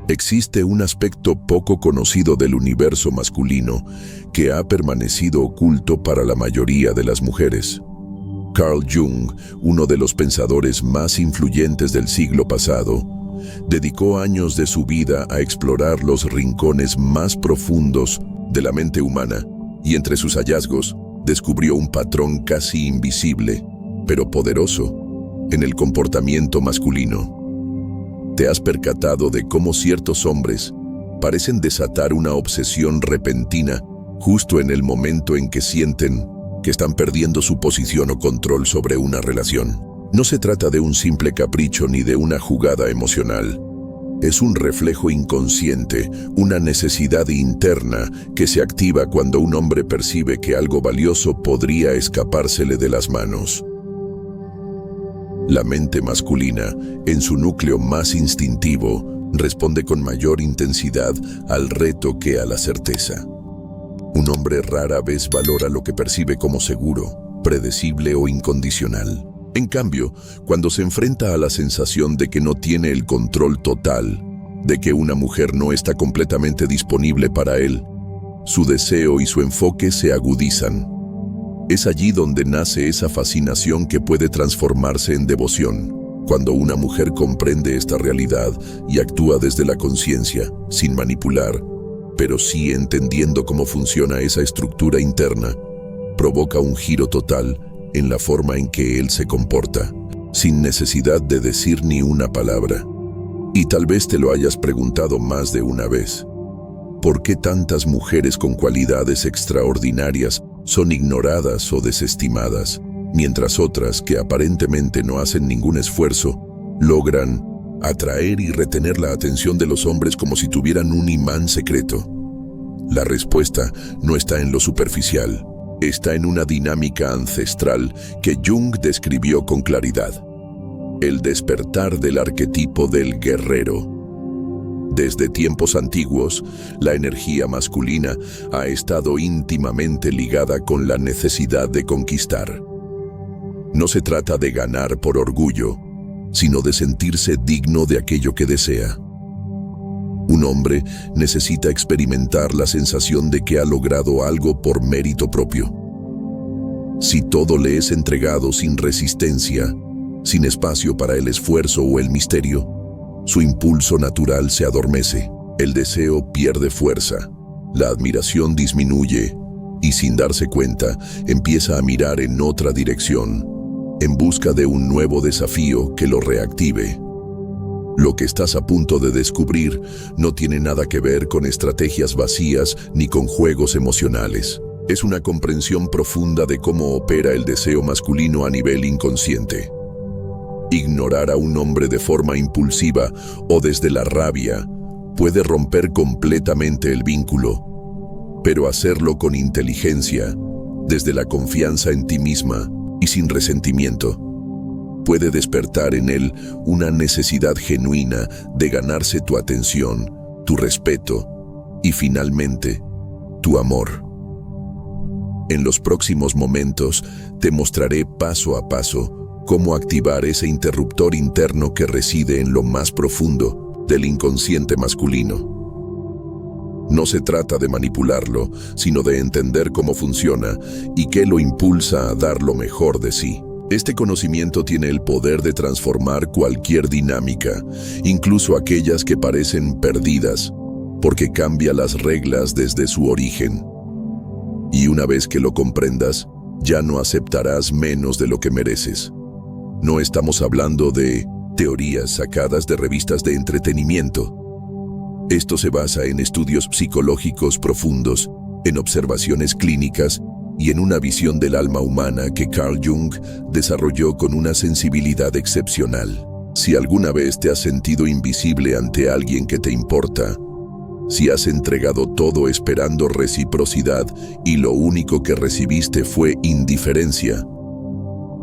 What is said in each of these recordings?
Existe un aspecto poco conocido del universo masculino que ha permanecido oculto para la mayoría de las mujeres. Carl Jung, uno de los pensadores más influyentes del siglo pasado, dedicó años de su vida a explorar los rincones más profundos de la mente humana y entre sus hallazgos descubrió un patrón casi invisible, pero poderoso, en el comportamiento masculino. ¿Te has percatado de cómo ciertos hombres parecen desatar una obsesión repentina justo en el momento en que sienten que están perdiendo su posición o control sobre una relación? No se trata de un simple capricho ni de una jugada emocional. Es un reflejo inconsciente, una necesidad interna que se activa cuando un hombre percibe que algo valioso podría escapársele de las manos. La mente masculina, en su núcleo más instintivo, responde con mayor intensidad al reto que a la certeza. Un hombre rara vez valora lo que percibe como seguro, predecible o incondicional. En cambio, cuando se enfrenta a la sensación de que no tiene el control total, de que una mujer no está completamente disponible para él, su deseo y su enfoque se agudizan. Es allí donde nace esa fascinación que puede transformarse en devoción, cuando una mujer comprende esta realidad y actúa desde la conciencia, sin manipular, pero sí entendiendo cómo funciona esa estructura interna, provoca un giro total en la forma en que él se comporta, sin necesidad de decir ni una palabra. Y tal vez te lo hayas preguntado más de una vez. ¿Por qué tantas mujeres con cualidades extraordinarias son ignoradas o desestimadas, mientras otras que aparentemente no hacen ningún esfuerzo, logran atraer y retener la atención de los hombres como si tuvieran un imán secreto? La respuesta no está en lo superficial, está en una dinámica ancestral que Jung describió con claridad: el despertar del arquetipo del guerrero. Desde tiempos antiguos, la energía masculina ha estado íntimamente ligada con la necesidad de conquistar. No se trata de ganar por orgullo, sino de sentirse digno de aquello que desea. Un hombre necesita experimentar la sensación de que ha logrado algo por mérito propio. Si todo le es entregado sin resistencia, sin espacio para el esfuerzo o el misterio, su impulso natural se adormece, el deseo pierde fuerza, la admiración disminuye y, sin darse cuenta, empieza a mirar en otra dirección, en busca de un nuevo desafío que lo reactive. Lo que estás a punto de descubrir no tiene nada que ver con estrategias vacías ni con juegos emocionales. Es una comprensión profunda de cómo opera el deseo masculino a nivel inconsciente. Ignorar a un hombre de forma impulsiva o desde la rabia puede romper completamente el vínculo, pero hacerlo con inteligencia, desde la confianza en ti misma y sin resentimiento, puede despertar en él una necesidad genuina de ganarse tu atención, tu respeto y, finalmente, tu amor. En los próximos momentos te mostraré paso a paso cómo activar ese interruptor interno que reside en lo más profundo del inconsciente masculino. No se trata de manipularlo, sino de entender cómo funciona y qué lo impulsa a dar lo mejor de sí. Este conocimiento tiene el poder de transformar cualquier dinámica, incluso aquellas que parecen perdidas, porque cambia las reglas desde su origen. Y una vez que lo comprendas, ya no aceptarás menos de lo que mereces. No estamos hablando de teorías sacadas de revistas de entretenimiento. Esto se basa en estudios psicológicos profundos, en observaciones clínicas y en una visión del alma humana que Carl Jung desarrolló con una sensibilidad excepcional. Si alguna vez te has sentido invisible ante alguien que te importa, si has entregado todo esperando reciprocidad y lo único que recibiste fue indiferencia,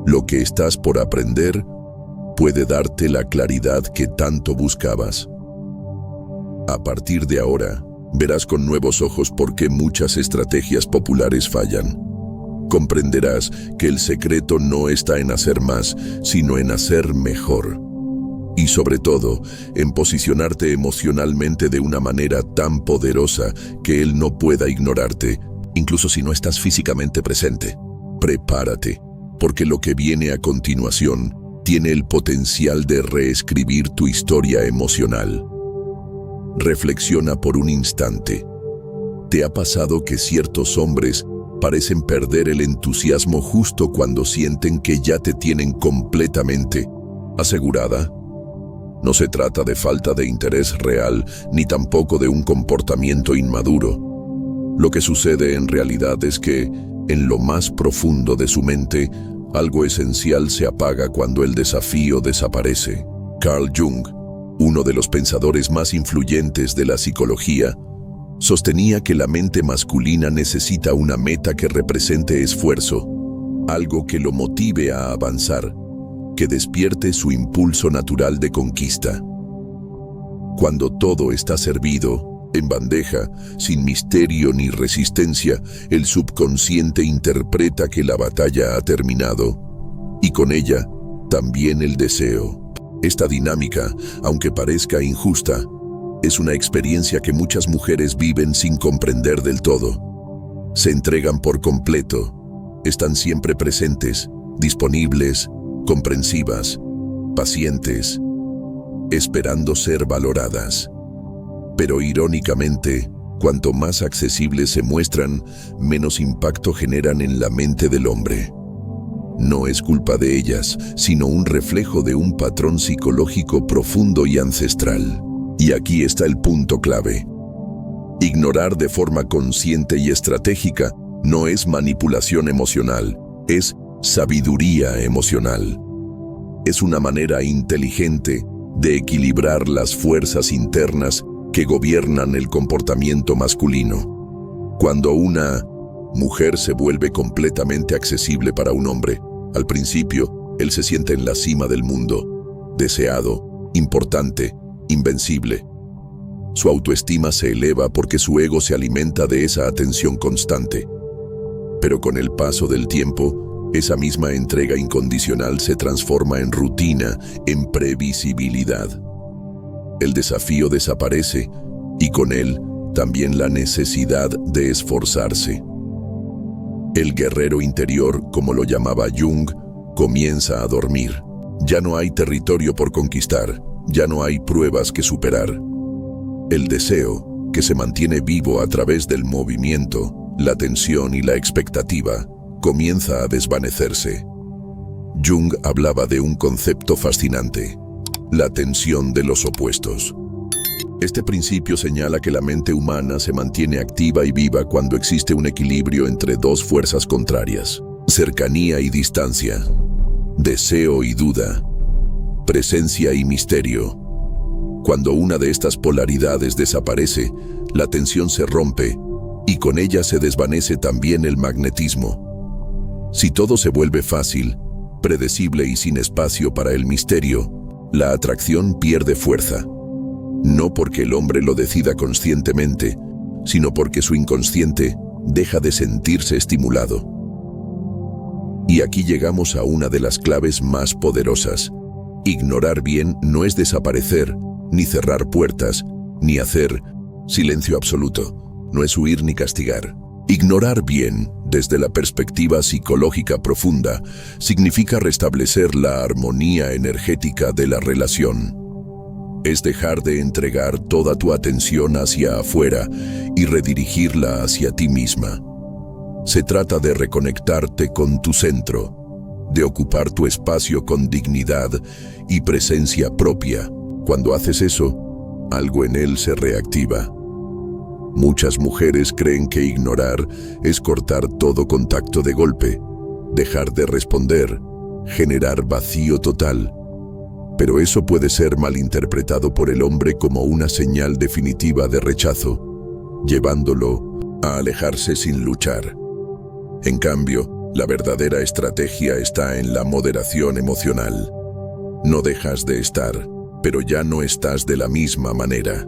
lo que estás por aprender puede darte la claridad que tanto buscabas. A partir de ahora, verás con nuevos ojos por qué muchas estrategias populares fallan. Comprenderás que el secreto no está en hacer más, sino en hacer mejor. Y sobre todo, en posicionarte emocionalmente de una manera tan poderosa que él no pueda ignorarte, incluso si no estás físicamente presente. Prepárate, porque lo que viene a continuación tiene el potencial de reescribir tu historia emocional. Reflexiona por un instante. ¿Te ha pasado que ciertos hombres parecen perder el entusiasmo justo cuando sienten que ya te tienen completamente asegurada? No se trata de falta de interés real, ni tampoco de un comportamiento inmaduro. Lo que sucede en realidad es que, en lo más profundo de su mente, algo esencial se apaga cuando el desafío desaparece. Carl Jung, uno de los pensadores más influyentes de la psicología, sostenía que la mente masculina necesita una meta que represente esfuerzo, algo que lo motive a avanzar, que despierte su impulso natural de conquista. Cuando todo está servido, en bandeja, sin misterio ni resistencia, el subconsciente interpreta que la batalla ha terminado, y con ella, también el deseo. Esta dinámica, aunque parezca injusta, es una experiencia que muchas mujeres viven sin comprender del todo. Se entregan por completo, están siempre presentes, disponibles, comprensivas, pacientes, esperando ser valoradas. Pero irónicamente, cuanto más accesibles se muestran, menos impacto generan en la mente del hombre. No es culpa de ellas, sino un reflejo de un patrón psicológico profundo y ancestral. Y aquí está el punto clave. Ignorar de forma consciente y estratégica no es manipulación emocional, es sabiduría emocional. Es una manera inteligente de equilibrar las fuerzas internas que gobiernan el comportamiento masculino. Cuando una mujer se vuelve completamente accesible para un hombre, al principio, él se siente en la cima del mundo, deseado, importante, invencible. Su autoestima se eleva porque su ego se alimenta de esa atención constante. Pero con el paso del tiempo, esa misma entrega incondicional se transforma en rutina, en previsibilidad. El desafío desaparece y con él también la necesidad de esforzarse. El guerrero interior, como lo llamaba Jung, comienza a dormir. Ya no hay territorio por conquistar, ya no hay pruebas que superar. El deseo, que se mantiene vivo a través del movimiento, la tensión y la expectativa, comienza a desvanecerse. Jung hablaba de un concepto fascinante: la tensión de los opuestos. Este principio señala que la mente humana se mantiene activa y viva cuando existe un equilibrio entre dos fuerzas contrarias: cercanía y distancia, deseo y duda, presencia y misterio. Cuando una de estas polaridades desaparece, la tensión se rompe y con ella se desvanece también el magnetismo. Si todo se vuelve fácil, predecible y sin espacio para el misterio, la atracción pierde fuerza. No porque el hombre lo decida conscientemente, sino porque su inconsciente deja de sentirse estimulado. Y aquí llegamos a una de las claves más poderosas. Ignorar bien no es desaparecer, ni cerrar puertas, ni hacer silencio absoluto. No es huir ni castigar. Ignorar bien, desde la perspectiva psicológica profunda, significa restablecer la armonía energética de la relación. Es dejar de entregar toda tu atención hacia afuera y redirigirla hacia ti misma. Se trata de reconectarte con tu centro, de ocupar tu espacio con dignidad y presencia propia. Cuando haces eso, algo en él se reactiva. Muchas mujeres creen que ignorar es cortar todo contacto de golpe, dejar de responder, generar vacío total. Pero eso puede ser malinterpretado por el hombre como una señal definitiva de rechazo, llevándolo a alejarse sin luchar. En cambio, la verdadera estrategia está en la moderación emocional. No dejas de estar, pero ya no estás de la misma manera.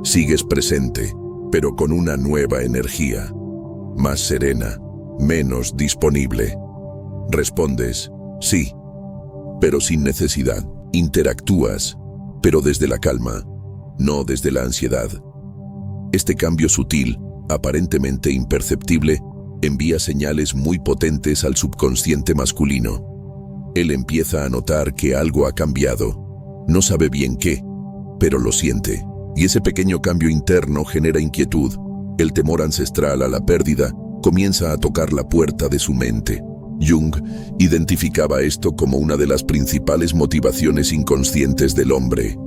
Sigues presente, pero con una nueva energía, más serena, menos disponible. Respondes, sí, pero sin necesidad. Interactúas, pero desde la calma, no desde la ansiedad. Este cambio sutil, aparentemente imperceptible, envía señales muy potentes al subconsciente masculino. Él empieza a notar que algo ha cambiado. No sabe bien qué, pero lo siente. Y ese pequeño cambio interno genera inquietud. El temor ancestral a la pérdida comienza a tocar la puerta de su mente. Jung identificaba esto como una de las principales motivaciones inconscientes del hombre.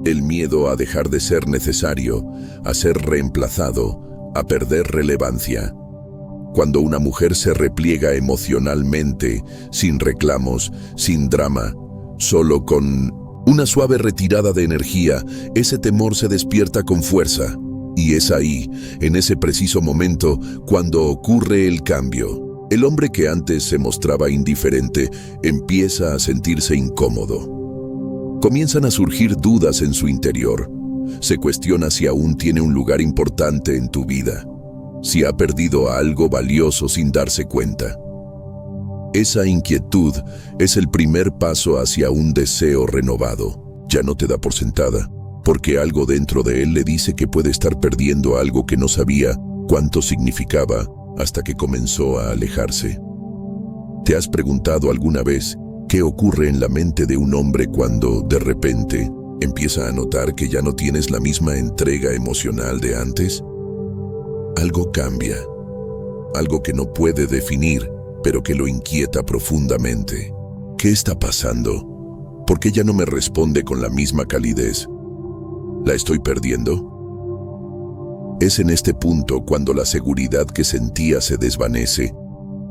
El miedo a dejar de ser necesario, a ser reemplazado, a perder relevancia. Cuando una mujer se repliega emocionalmente, sin reclamos, sin drama, solo con una suave retirada de energía, ese temor se despierta con fuerza. Y es ahí, en ese preciso momento, cuando ocurre el cambio. El hombre que antes se mostraba indiferente empieza a sentirse incómodo. Comienzan a surgir dudas en su interior. Se cuestiona si aún tiene un lugar importante en tu vida, si ha perdido algo valioso sin darse cuenta. Esa inquietud es el primer paso hacia un deseo renovado. Ya no te da por sentada, porque algo dentro de él le dice que puede estar perdiendo algo que no sabía cuánto significaba hasta que comenzó a alejarse. ¿Te has preguntado alguna vez qué ocurre en la mente de un hombre cuando, de repente, empieza a notar que ya no tienes la misma entrega emocional de antes? Algo cambia, algo que no puede definir, pero que lo inquieta profundamente. ¿Qué está pasando? ¿Por qué ya no me responde con la misma calidez? ¿La estoy perdiendo? Es en este punto, cuando la seguridad que sentía se desvanece,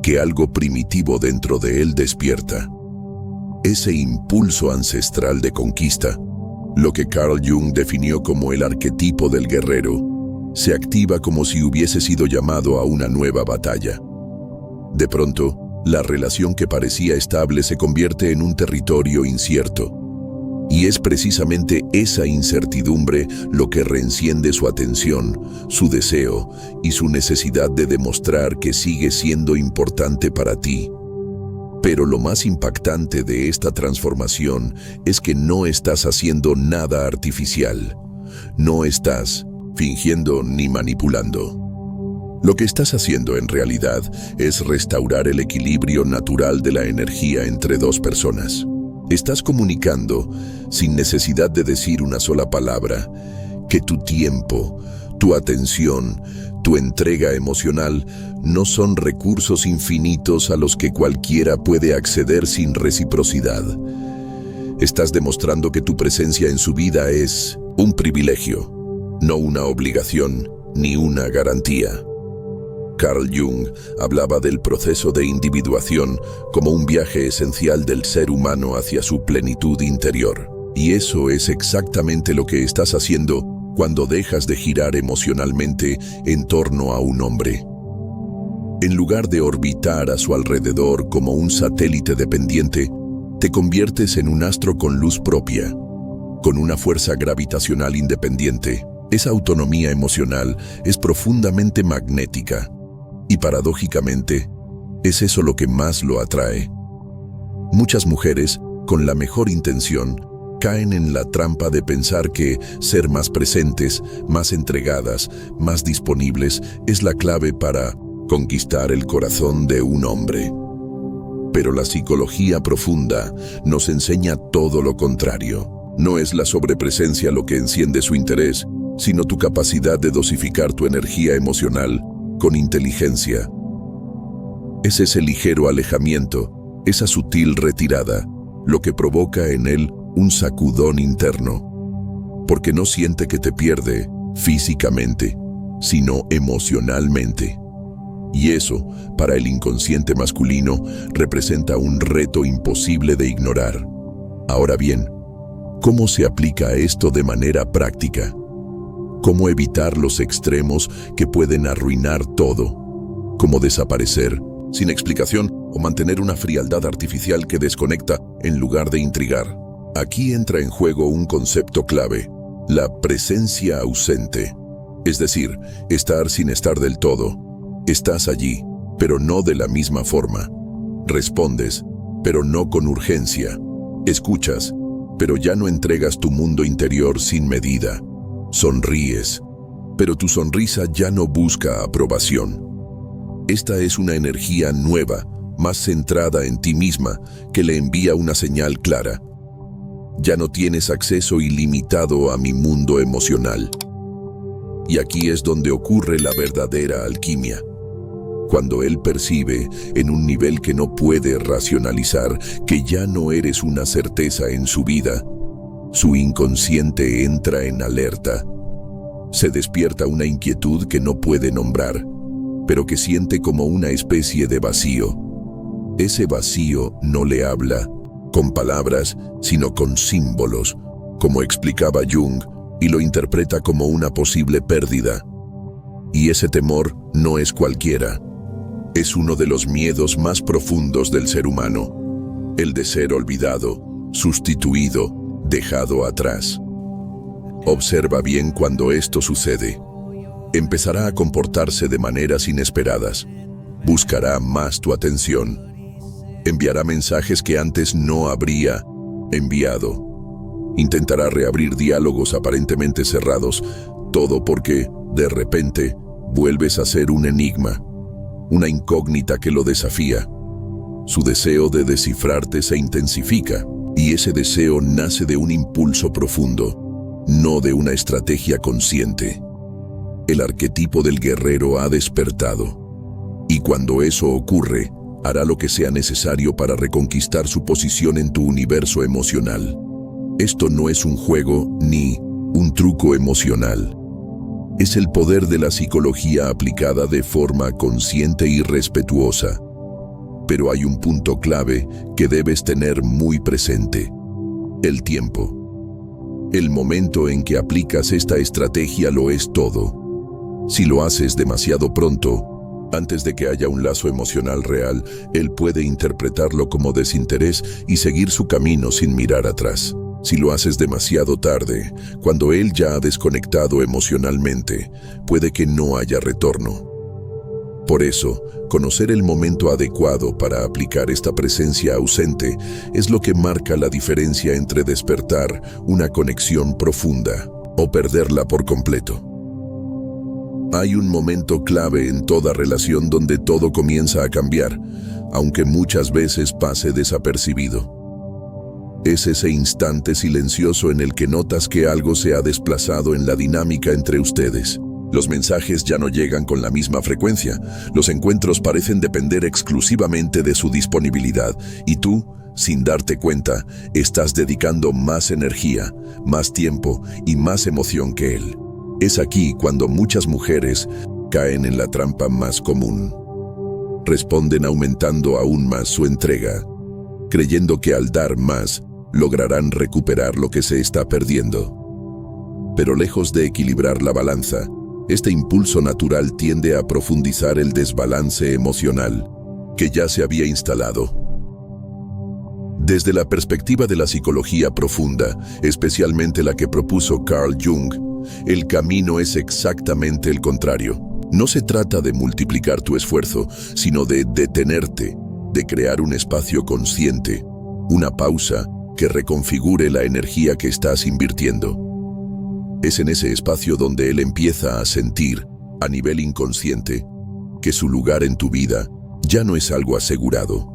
que algo primitivo dentro de él despierta. Ese impulso ancestral de conquista, lo que Carl Jung definió como el arquetipo del guerrero, se activa como si hubiese sido llamado a una nueva batalla. De pronto, la relación que parecía estable se convierte en un territorio incierto. Y es precisamente esa incertidumbre lo que reenciende su atención, su deseo y su necesidad de demostrar que sigue siendo importante para ti. Pero lo más impactante de esta transformación es que no estás haciendo nada artificial. No estás fingiendo ni manipulando. Lo que estás haciendo en realidad es restaurar el equilibrio natural de la energía entre dos personas. Estás comunicando, sin necesidad de decir una sola palabra, que tu tiempo, tu atención, tu entrega emocional no son recursos infinitos a los que cualquiera puede acceder sin reciprocidad. Estás demostrando que tu presencia en su vida es un privilegio, no una obligación ni una garantía. Carl Jung hablaba del proceso de individuación como un viaje esencial del ser humano hacia su plenitud interior. Y eso es exactamente lo que estás haciendo cuando dejas de girar emocionalmente en torno a un hombre. En lugar de orbitar a su alrededor como un satélite dependiente, te conviertes en un astro con luz propia, con una fuerza gravitacional independiente. Esa autonomía emocional es profundamente magnética. Y paradójicamente, es eso lo que más lo atrae. Muchas mujeres, con la mejor intención, caen en la trampa de pensar que ser más presentes, más entregadas, más disponibles es la clave para conquistar el corazón de un hombre. Pero la psicología profunda nos enseña todo lo contrario. No es la sobrepresencia lo que enciende su interés, sino tu capacidad de dosificar tu energía emocional con inteligencia. Es ese ligero alejamiento, esa sutil retirada, lo que provoca en él un sacudón interno, porque no siente que te pierde físicamente, sino emocionalmente. Y eso, para el inconsciente masculino, representa un reto imposible de ignorar. Ahora bien, ¿cómo se aplica esto de manera práctica? ¿Cómo evitar los extremos que pueden arruinar todo? ¿Cómo desaparecer sin explicación o mantener una frialdad artificial que desconecta en lugar de intrigar? Aquí entra en juego un concepto clave: la presencia ausente. Es decir, estar sin estar del todo. Estás allí, pero no de la misma forma. Respondes, pero no con urgencia. Escuchas, pero ya no entregas tu mundo interior sin medida. Sonríes, pero tu sonrisa ya no busca aprobación. Esta es una energía nueva, más centrada en ti misma, que le envía una señal clara. Ya no tienes acceso ilimitado a mi mundo emocional. Y aquí es donde ocurre la verdadera alquimia. Cuando él percibe, en un nivel que no puede racionalizar, que ya no eres una certeza en su vida, su inconsciente entra en alerta. Se despierta una inquietud que no puede nombrar, pero que siente como una especie de vacío. Ese vacío no le habla con palabras, sino con símbolos, como explicaba Jung, y lo interpreta como una posible pérdida. Y ese temor no es cualquiera. Es uno de los miedos más profundos del ser humano, el de ser olvidado, sustituido, dejado atrás. Observa bien cuando esto sucede. Empezará a comportarse de maneras inesperadas. Buscará más tu atención. Enviará mensajes que antes no habría enviado. Intentará reabrir diálogos aparentemente cerrados, todo porque, de repente, vuelves a ser un enigma, una incógnita que lo desafía. Su deseo de descifrarte se intensifica, y ese deseo nace de un impulso profundo, no de una estrategia consciente. El arquetipo del guerrero ha despertado, y cuando eso ocurre, hará lo que sea necesario para reconquistar su posición en tu universo emocional. Esto no es un juego ni un truco emocional. Es el poder de la psicología aplicada de forma consciente y respetuosa. Pero hay un punto clave que debes tener muy presente: el tiempo. El momento en que aplicas esta estrategia lo es todo. Si lo haces demasiado pronto, antes de que haya un lazo emocional real, él puede interpretarlo como desinterés y seguir su camino sin mirar atrás. Si lo haces demasiado tarde, cuando él ya ha desconectado emocionalmente, puede que no haya retorno. Por eso, conocer el momento adecuado para aplicar esta presencia ausente es lo que marca la diferencia entre despertar una conexión profunda o perderla por completo. Hay un momento clave en toda relación donde todo comienza a cambiar, aunque muchas veces pase desapercibido. Es ese instante silencioso en el que notas que algo se ha desplazado en la dinámica entre ustedes. Los mensajes ya no llegan con la misma frecuencia, los encuentros parecen depender exclusivamente de su disponibilidad, y tú, sin darte cuenta, estás dedicando más energía, más tiempo y más emoción que él. Es aquí cuando muchas mujeres caen en la trampa más común. Responden aumentando aún más su entrega, creyendo que al dar más, lograrán recuperar lo que se está perdiendo. Pero lejos de equilibrar la balanza, este impulso natural tiende a profundizar el desbalance emocional que ya se había instalado. Desde la perspectiva de la psicología profunda, especialmente la que propuso Carl Jung, el camino es exactamente el contrario. No se trata de multiplicar tu esfuerzo, sino de detenerte, de crear un espacio consciente, una pausa que reconfigure la energía que estás invirtiendo. Es en ese espacio donde él empieza a sentir, a nivel inconsciente, que su lugar en tu vida ya no es algo asegurado.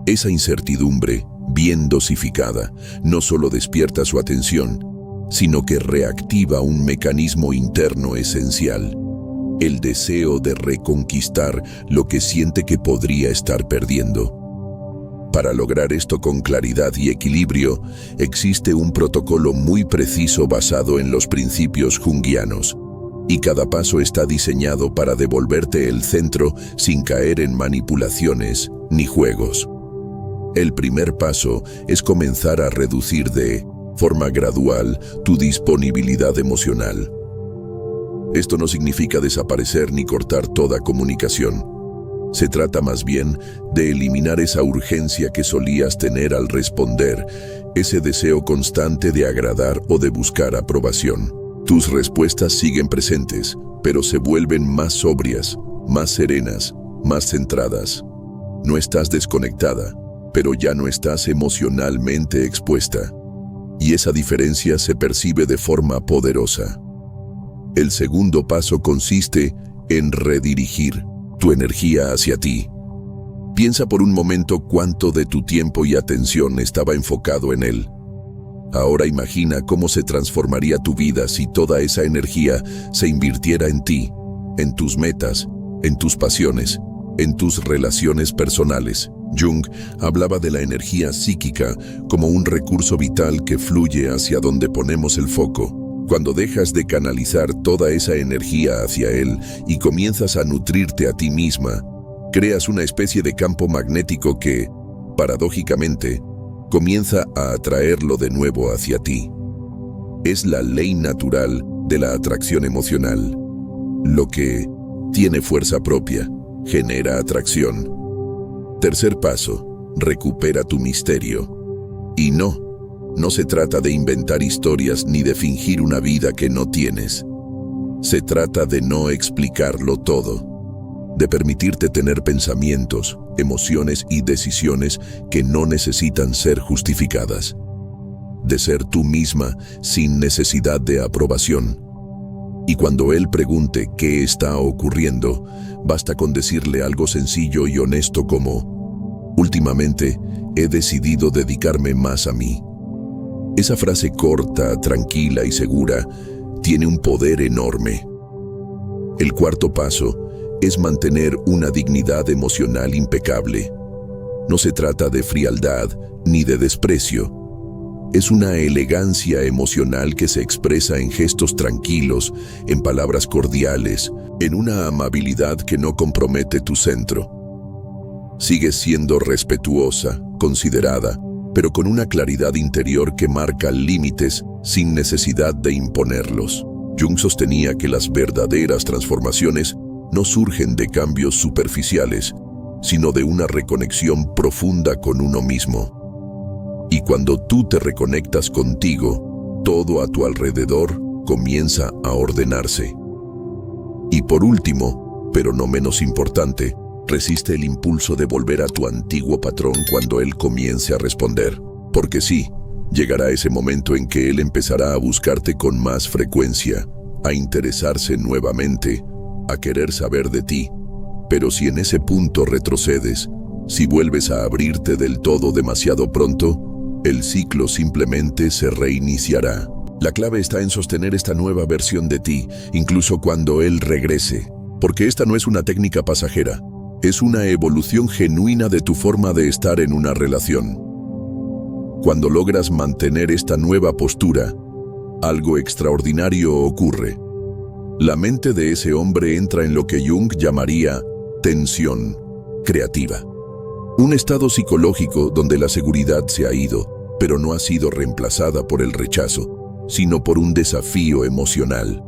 Esa incertidumbre, bien dosificada, no solo despierta su atención, sino que reactiva un mecanismo interno esencial: el deseo de reconquistar lo que siente que podría estar perdiendo. Para lograr esto con claridad y equilibrio, existe un protocolo muy preciso basado en los principios junguianos, y cada paso está diseñado para devolverte el centro sin caer en manipulaciones ni juegos. El primer paso es comenzar a reducir de forma gradual tu disponibilidad emocional. Esto no significa desaparecer ni cortar toda comunicación. Se trata más bien de eliminar esa urgencia que solías tener al responder, ese deseo constante de agradar o de buscar aprobación. Tus respuestas siguen presentes, pero se vuelven más sobrias, más serenas, más centradas. No estás desconectada, pero ya no estás emocionalmente expuesta. y esa diferencia se percibe de forma poderosa. El segundo paso consiste en redirigir tu energía hacia ti. Piensa por un momento cuánto de tu tiempo y atención estaba enfocado en él. Ahora imagina cómo se transformaría tu vida si toda esa energía se invirtiera en ti, en tus metas, en tus pasiones, en tus relaciones personales. Jung hablaba de la energía psíquica como un recurso vital que fluye hacia donde ponemos el foco. Cuando dejas de canalizar toda esa energía hacia él y comienzas a nutrirte a ti misma, creas una especie de campo magnético que, paradójicamente, comienza a atraerlo de nuevo hacia ti. Es la ley natural de la atracción emocional. Lo que tiene fuerza propia genera atracción. Tercer paso, recupera tu misterio. Y no se trata de inventar historias ni de fingir una vida que no tienes. Se trata de no explicarlo todo, de permitirte tener pensamientos, emociones y decisiones que no necesitan ser justificadas, de ser tú misma sin necesidad de aprobación. Y cuando él pregunte qué está ocurriendo, basta con decirle algo sencillo y honesto como: últimamente he decidido dedicarme más a mí. Esa frase corta, tranquila y segura tiene un poder enorme. El cuarto paso es mantener una dignidad emocional impecable. No se trata de frialdad ni de desprecio. Es una elegancia emocional que se expresa en gestos tranquilos, en palabras cordiales, en una amabilidad que no compromete tu centro. Sigues siendo respetuosa, considerada, pero con una claridad interior que marca límites sin necesidad de imponerlos. Jung sostenía que las verdaderas transformaciones no surgen de cambios superficiales, sino de una reconexión profunda con uno mismo. Y cuando tú te reconectas contigo, todo a tu alrededor comienza a ordenarse. Y por último, pero no menos importante, resiste el impulso de volver a tu antiguo patrón cuando él comience a responder. Porque sí, llegará ese momento en que él empezará a buscarte con más frecuencia, a interesarse nuevamente, a querer saber de ti. Pero si en ese punto retrocedes, si vuelves a abrirte del todo demasiado pronto, el ciclo simplemente se reiniciará. La clave está en sostener esta nueva versión de ti, incluso cuando él regrese. Porque esta no es una técnica pasajera, es una evolución genuina de tu forma de estar en una relación. Cuando logras mantener esta nueva postura, algo extraordinario ocurre. La mente de ese hombre entra en lo que Jung llamaría tensión creativa. Un estado psicológico donde la seguridad se ha ido, pero no ha sido reemplazada por el rechazo, sino por un desafío emocional.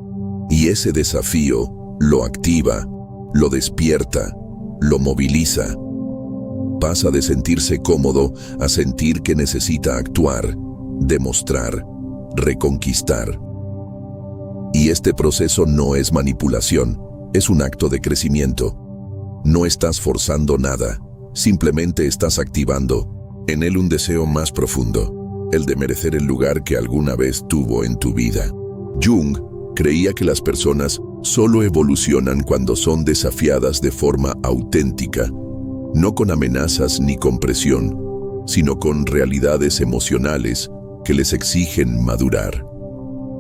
Y ese desafío lo activa, lo despierta, lo moviliza. Pasa de sentirse cómodo a sentir que necesita actuar, demostrar, reconquistar. Y este proceso no es manipulación, es un acto de crecimiento. No estás forzando nada, simplemente estás activando en él un deseo más profundo, el de merecer el lugar que alguna vez tuvo en tu vida. Jung creía que las personas solo evolucionan cuando son desafiadas de forma auténtica, no con amenazas ni con presión, sino con realidades emocionales que les exigen madurar.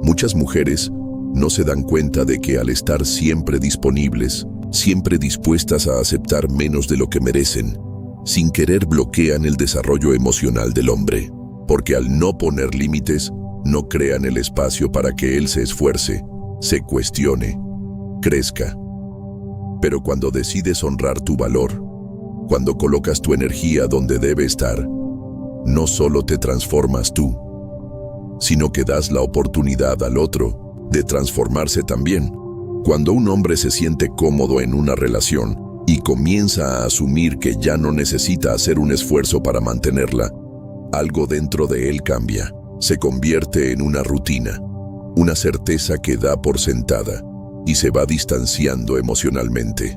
Muchas mujeres no se dan cuenta de que al estar siempre disponibles, siempre dispuestas a aceptar menos de lo que merecen, sin querer bloquean el desarrollo emocional del hombre, porque al no poner límites, no crean el espacio para que él se esfuerce, se cuestione, crezca. Pero cuando decides honrar tu valor, cuando colocas tu energía donde debe estar, no solo te transformas tú, sino que das la oportunidad al otro de transformarse también. Cuando un hombre se siente cómodo en una relación y comienza a asumir que ya no necesita hacer un esfuerzo para mantenerla, algo dentro de él cambia, se convierte en una rutina, una certeza que da por sentada y se va distanciando emocionalmente.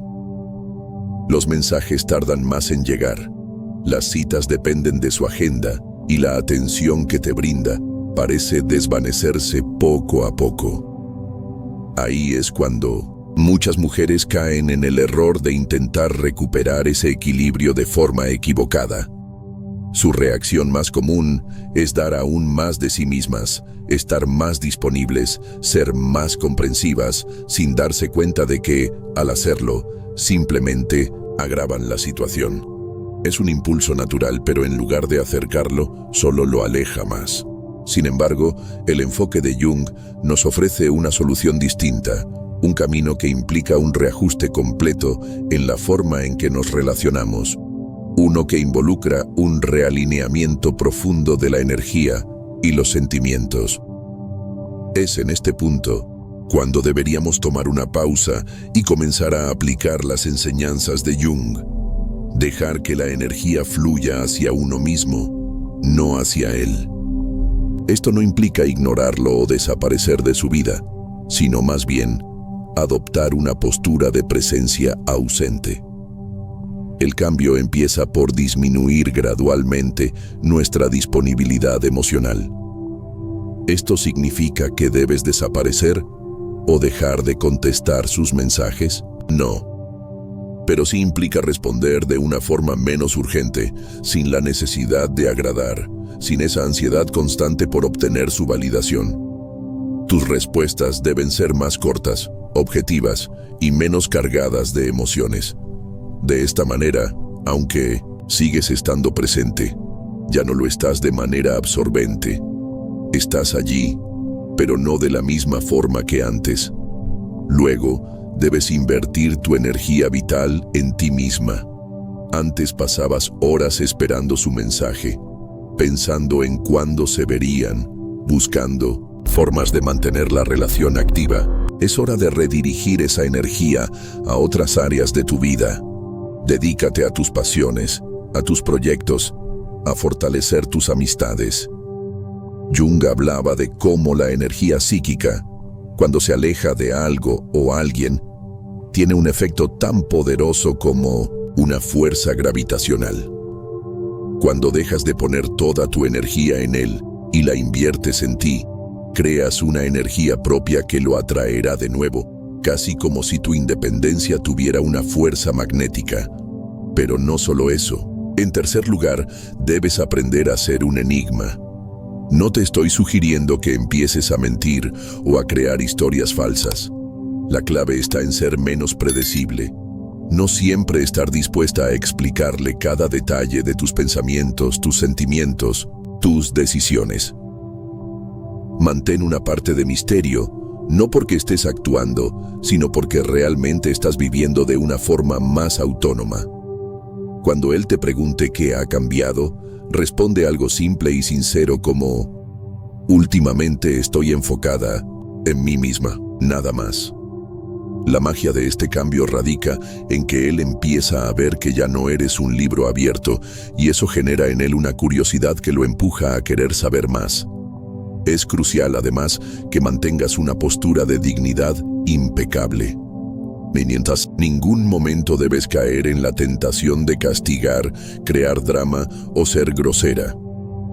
Los mensajes tardan más en llegar, las citas dependen de su agenda y la atención que te brinda parece desvanecerse poco a poco. Ahí es cuando muchas mujeres caen en el error de intentar recuperar ese equilibrio de forma equivocada. Su reacción más común es dar aún más de sí mismas, estar más disponibles, ser más comprensivas, sin darse cuenta de que, al hacerlo, simplemente agravan la situación. Es un impulso natural, pero en lugar de acercarlo, solo lo aleja más. Sin embargo, el enfoque de Jung nos ofrece una solución distinta, un camino que implica un reajuste completo en la forma en que nos relacionamos. Uno que involucra un realineamiento profundo de la energía y los sentimientos. Es en este punto cuando deberíamos tomar una pausa y comenzar a aplicar las enseñanzas de Jung. Dejar que la energía fluya hacia uno mismo, no hacia él. Esto no implica ignorarlo o desaparecer de su vida, sino más bien adoptar una postura de presencia ausente. El cambio empieza por disminuir gradualmente nuestra disponibilidad emocional. ¿Esto significa que debes desaparecer o dejar de contestar sus mensajes? No. Pero sí implica responder de una forma menos urgente, sin la necesidad de agradar, sin esa ansiedad constante por obtener su validación. Tus respuestas deben ser más cortas, objetivas y menos cargadas de emociones. De esta manera, aunque sigues estando presente, ya no lo estás de manera absorbente. Estás allí, pero no de la misma forma que antes. Luego, debes invertir tu energía vital en ti misma. Antes pasabas horas esperando su mensaje, pensando en cuándo se verían, buscando formas de mantener la relación activa. Es hora de redirigir esa energía a otras áreas de tu vida. Dedícate a tus pasiones, a tus proyectos, a fortalecer tus amistades. Jung hablaba de cómo la energía psíquica, cuando se aleja de algo o alguien, tiene un efecto tan poderoso como una fuerza gravitacional. Cuando dejas de poner toda tu energía en él y la inviertes en ti, creas una energía propia que lo atraerá de nuevo, casi como si tu independencia tuviera una fuerza magnética. Pero no solo eso. En tercer lugar, debes aprender a ser un enigma. No te estoy sugiriendo que empieces a mentir o a crear historias falsas. La clave está en ser menos predecible. No siempre estar dispuesta a explicarle cada detalle de tus pensamientos, tus sentimientos, tus decisiones. Mantén una parte de misterio, no porque estés actuando, sino porque realmente estás viviendo de una forma más autónoma. Cuando él te pregunte qué ha cambiado, responde algo simple y sincero como: últimamente estoy enfocada en mí misma, nada más. La magia de este cambio radica en que él empieza a ver que ya no eres un libro abierto, y eso genera en él una curiosidad que lo empuja a querer saber más. Es crucial, además, que mantengas una postura de dignidad impecable. Mientras ningún momento debes caer en la tentación de castigar, crear drama o ser grosera.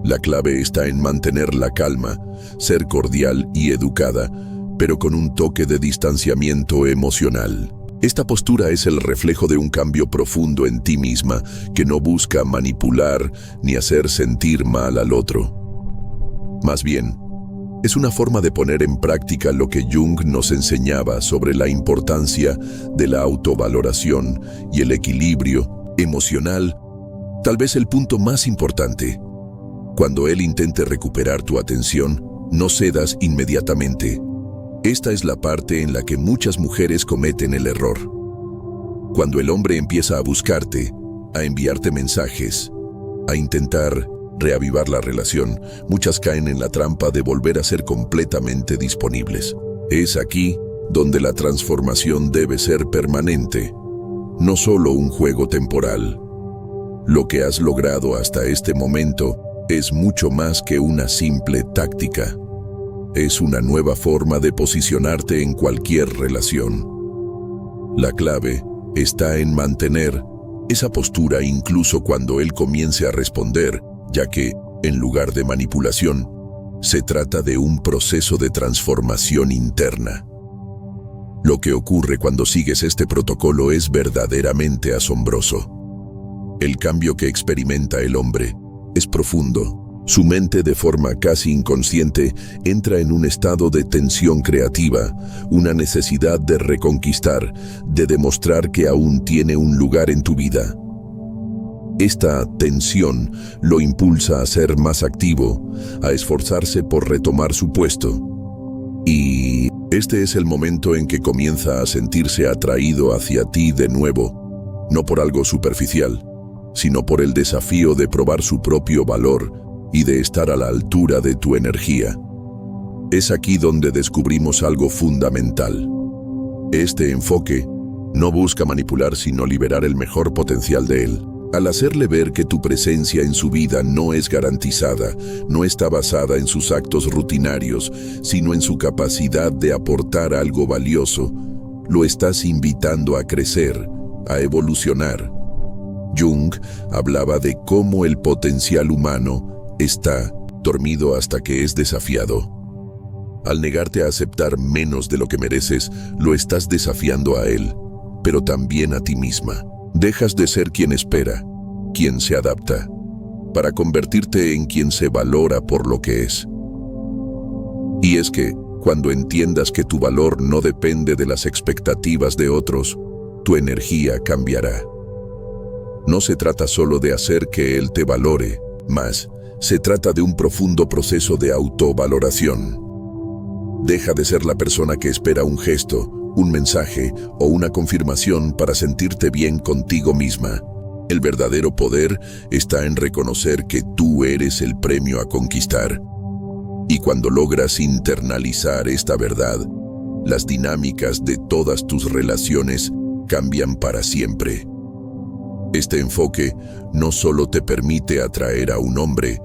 La clave está en mantener la calma, ser cordial y educada, pero con un toque de distanciamiento emocional. Esta postura es el reflejo de un cambio profundo en ti misma, que no busca manipular ni hacer sentir mal al otro. Más bien, es una forma de poner en práctica lo que Jung nos enseñaba sobre la importancia de la autovaloración y el equilibrio emocional, tal vez el punto más importante. Cuando él intente recuperar tu atención, no cedas inmediatamente. Esta es la parte en la que muchas mujeres cometen el error. Cuando el hombre empieza a buscarte, a enviarte mensajes, a intentar reavivar la relación, muchas caen en la trampa de volver a ser completamente disponibles. Es aquí donde la transformación debe ser permanente, no solo un juego temporal. Lo que has logrado hasta este momento es mucho más que una simple táctica. Es una nueva forma de posicionarte en cualquier relación. La clave está en mantener esa postura incluso cuando él comience a responder, ya que, en lugar de manipulación, Se trata de un proceso de transformación interna. Lo que ocurre cuando sigues este protocolo es verdaderamente asombroso. El cambio que experimenta el hombre es profundo. Su mente, de forma casi inconsciente, entra en un estado de tensión creativa, una necesidad de reconquistar, de demostrar que aún tiene un lugar en tu vida. Esta tensión lo impulsa a ser más activo, a esforzarse por retomar su puesto. Y este es el momento en que comienza a sentirse atraído hacia ti de nuevo, no por algo superficial, sino por el desafío de probar su propio valor y de estar a la altura de tu energía. Es aquí donde descubrimos algo fundamental. Este enfoque no busca manipular, sino liberar el mejor potencial de él. Al hacerle ver que tu presencia en su vida no es garantizada, no está basada en sus actos rutinarios, sino en su capacidad de aportar algo valioso, lo estás invitando a crecer, a evolucionar. Jung hablaba de cómo el potencial humano está dormido hasta que es desafiado. Al negarte a aceptar menos de lo que mereces, lo estás desafiando a él, pero también a ti misma. Dejas de ser quien espera, quien se adapta, para convertirte en quien se valora por lo que es. Y es que, cuando entiendas que tu valor no depende de las expectativas de otros, tu energía cambiará. No se trata solo de hacer que él te valore, más se trata de un profundo proceso de autovaloración. Deja de ser la persona que espera un gesto, un mensaje o una confirmación para sentirte bien contigo misma. El verdadero poder está en reconocer que tú eres el premio a conquistar. Y cuando logras internalizar esta verdad, las dinámicas de todas tus relaciones cambian para siempre. Este enfoque no solo te permite atraer a un hombre,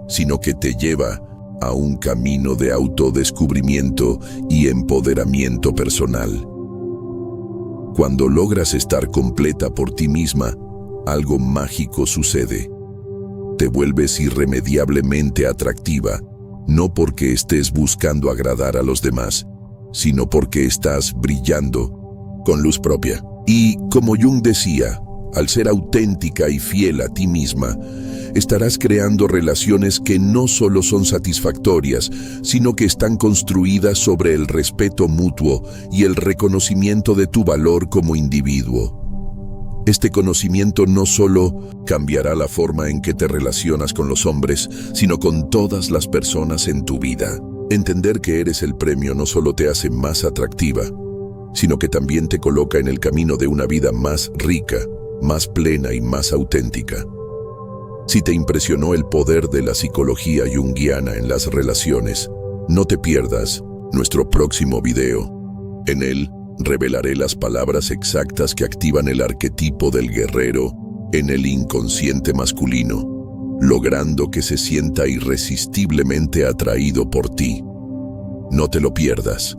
sino que te lleva a un camino de autodescubrimiento y empoderamiento personal. Cuando logras estar completa por ti misma, algo mágico sucede. Te vuelves irremediablemente atractiva, no porque estés buscando agradar a los demás, sino porque estás brillando con luz propia. Y, como Jung decía, al ser auténtica y fiel a ti misma, estarás creando relaciones que no solo son satisfactorias, sino que están construidas sobre el respeto mutuo y el reconocimiento de tu valor como individuo. Este conocimiento no solo cambiará la forma en que te relacionas con los hombres, sino con todas las personas en tu vida. Entender que eres el premio no solo te hace más atractiva, sino que también te coloca en el camino de una vida más rica, más plena y más auténtica. Si te impresionó el poder de la psicología junguiana en las relaciones, no te pierdas nuestro próximo video. En él revelaré las palabras exactas que activan el arquetipo del guerrero en el inconsciente masculino, logrando que se sienta irresistiblemente atraído por ti. No te lo pierdas.